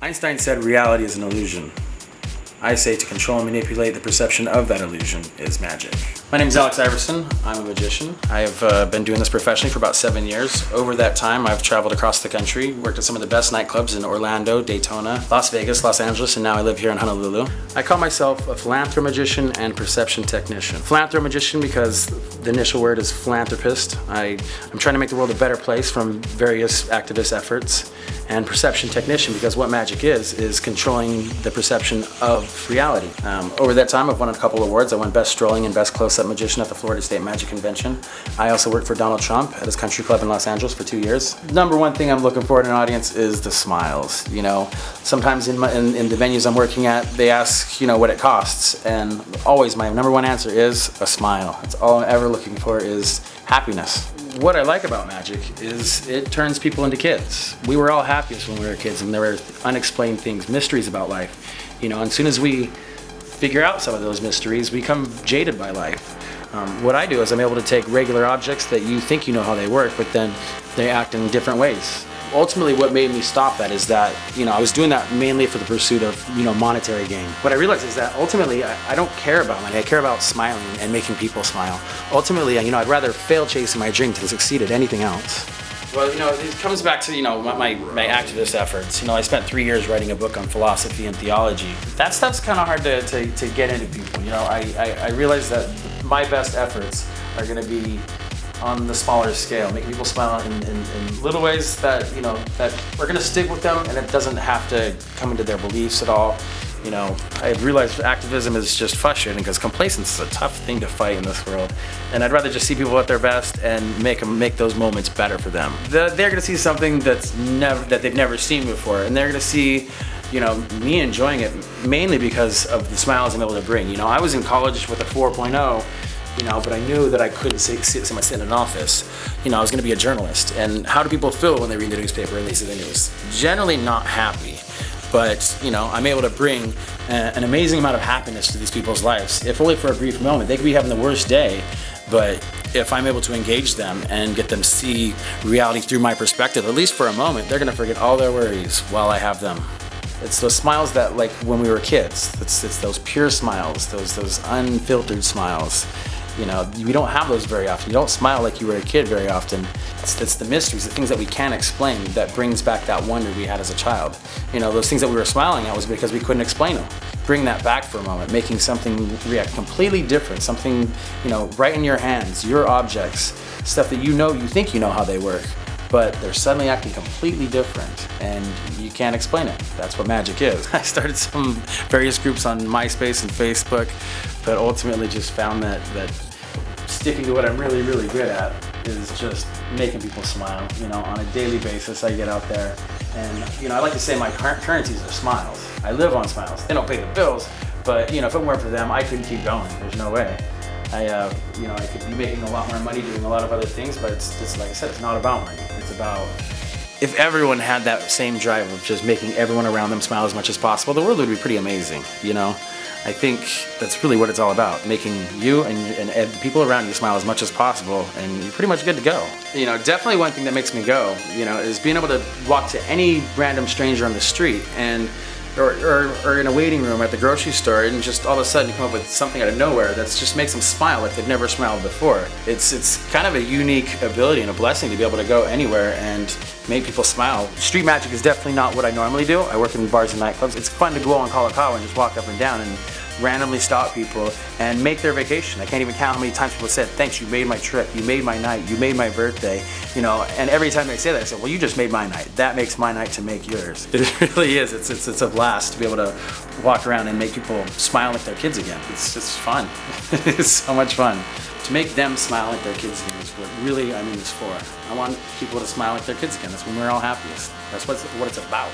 Einstein said reality is an illusion. I say to control and manipulate the perception of that illusion is magic. My name is Iverson. I'm a magician. I have been doing this professionally for about 7 years. Over that time, I've traveled across the country, worked at some of the best nightclubs in Orlando, Daytona, Las Vegas, Los Angeles, and now I live here in Honolulu. I call myself a Philanthromagician and perception technician. Philanthromagician because the initial word is philanthropist. I'm trying to make the world a better place from various activist efforts. And perception technician because what magic is controlling the perception of reality. Over that time, I've won a couple awards. I won Best Strolling and Best Close-Up Magician at the Florida State Magic Convention. I also worked for Donald Trump at his country club in Los Angeles for 2 years. Number one thing I'm looking for in an audience is the smiles. You know, sometimes in the venues I'm working at, they ask, you know, what it costs, and always my number one answer is a smile. That's all I'm ever looking for is happiness. What I like about magic is it turns people into kids. We were all happiest when we were kids and there were unexplained things, mysteries about life. You know, and as soon as we figure out some of those mysteries, we become jaded by life. What I do is I'm able to take regular objects that you think you know how they work, but then they act in different ways. Ultimately, what made me stop that is that, you know, I was doing that mainly for the pursuit of, you know, monetary gain. What I realized is that ultimately, I don't care about money. I care about smiling and making people smile. Ultimately, you know, I'd rather fail chasing my dream than succeed at anything else. Well, you know, it comes back to, you know, my activist efforts. You know, I spent 3 years writing a book on philosophy and theology. That stuff's kind of hard to get into people. You know, I realized that my best efforts are going to be on the smaller scale, making people smile in little ways that, you know, that are going to stick with them, and it doesn't have to come into their beliefs at all. You know, I realized activism is just frustrating because complacence is a tough thing to fight in this world, and I'd rather just see people at their best and make those moments better for them. They're going to see something that they've never seen before, and they're going to see, you know, me enjoying it mainly because of the smiles I'm able to bring. You know, I was in college with a 4.0. You know, but I knew that I couldn't sit in an office. You know, I was going to be a journalist. And how do people feel when they read the newspaper and they see the news? Generally not happy. But, you know, I'm able to bring an amazing amount of happiness to these people's lives, if only for a brief moment. They could be having the worst day, but if I'm able to engage them and get them to see reality through my perspective, at least for a moment, they're going to forget all their worries while I have them. It's those smiles that, like when we were kids, it's those pure smiles, those unfiltered smiles. You know, we don't have those very often. You don't smile like you were a kid very often. It's the mysteries, the things that we can't explain that brings back that wonder we had as a child. You know, those things that we were smiling at was because we couldn't explain them. Bring that back for a moment, making something react completely different, something, you know, right in your hands, your objects, stuff that you think you know how they work, but they're suddenly acting completely different and you can't explain it. That's what magic is. I started some various groups on MySpace and Facebook, but ultimately just found that sticking to what I'm really, really good at is just making people smile. You know, on a daily basis I get out there and, you know, I like to say my currencies are smiles. I live on smiles. They don't pay the bills, but, you know, if it weren't for them, I couldn't keep going. There's no way. You know, I could be making a lot more money doing a lot of other things, but it's like I said, it's not about money. It's about, if everyone had that same drive of just making everyone around them smile as much as possible, the world would be pretty amazing, you know? I think that's really what it's all about, making you and the people around you smile as much as possible, and you're pretty much good to go. You know, definitely one thing that makes me go, you know, is being able to walk to any random stranger on the street and or in a waiting room at the grocery store and just all of a sudden you come up with something out of nowhere that just makes them smile like they've never smiled before. It's kind of a unique ability and a blessing to be able to go anywhere and make people smile. Street magic is definitely not what I normally do. I work in bars and nightclubs. It's fun to go on Kalakaua and just walk up and down and randomly stop people and make their vacation. I can't even count how many times people said, thanks, you made my trip, you made my night, you made my birthday, you know, and every time they say that I say, well, you just made my night. That makes my night to make yours. It really is. It's a blast to be able to walk around and make people smile like their kids again. It's fun. It's so much fun. To make them smile like their kids again is what really I'm in this for. I want people to smile like their kids again. That's when we're all happiest. That's what it's about.